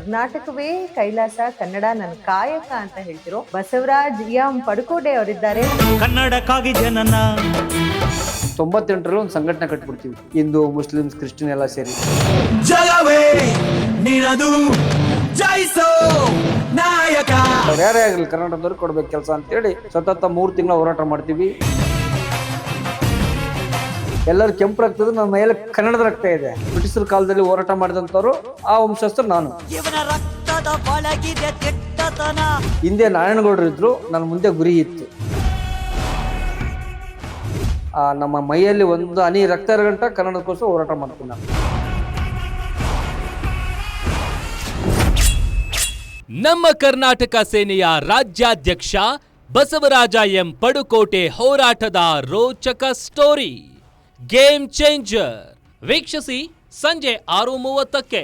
ಕರ್ನಾಟಕವೇ ಕೈಲಾಸ, ಕನ್ನಡ ನನ್ನ ಕಾಯಕ ಅಂತ ಹೇಳ್ತಿರೋ ಬಸವರಾಜ್ ಎಂ ಪಡುಕೋಟೆ ಅವರಿದ್ದಾರೆ. ಕನ್ನಡಕ್ಕಾಗಿ ಜನನ 98ರಲ್ಲಿ ಒಂದು ಸಂಘಟನೆ ಕಟ್ಬಿಡ್ತೀವಿ, ಹಿಂದೂ ಮುಸ್ಲಿಮ್ಸ್ ಕ್ರಿಶ್ಚಿಯನ್ ಎಲ್ಲ ಸೇರಿ. ಜಗವೇ ನಿನದು ಜಯಿಸೋ ನಾಯಕ. ಯಾರೇ ಆಗಲಿ ಕರ್ನಾಟಕದವ್ರಿಗೆ ಕೊಡ್ಬೇಕು ಕೆಲಸ ಅಂತೇಳಿ ಸತತ 3 ತಿಂಗಳ ಹೋರಾಟ ಮಾಡ್ತೀವಿ. ಎಲ್ಲರೂ ಕೆಂಪು ರಕ್ತದ ನನ್ನ ಮೇಲೆ ಕನ್ನಡದ ರಕ್ತ ಇದೆ. ಬ್ರಿಟಿಷರ ಕಾಲದಲ್ಲಿ ಹೋರಾಟ ಮಾಡಿದಂಥವ್ರು ಆ ವಂಶಸ್ಥರು ನಾನು. ಹಿಂದೆ ನಾರಾಯಣಗೌಡರು ಇದ್ರು, ನನ್ನ ಮುಂದೆ ಗುರಿ ಇತ್ತು. ನಮ್ಮ ಮೈಯಲ್ಲಿ ಒಂದು ಹನಿ ರಕ್ತ ಗಂಟ ಕನ್ನಡಕ್ಕೋಸ್ಕರ ಹೋರಾಟ ಮಾಡ್ತೀನಿ ನಾನು. ನಮ್ಮ ಕರ್ನಾಟಕ ಸೇನೆಯ ರಾಜ್ಯಾಧ್ಯಕ್ಷ ಬಸವರಾಜ ಎಂ ಪಡುಕೋಟೆ ಹೋರಾಟದ ರೋಚಕ ಸ್ಟೋರಿ ಗೇಮ್ ಚೇಂಜರ್ ವೀಕ್ಷಿಸಿ ಸಂಜೆ 6:30ಕ್ಕೆ.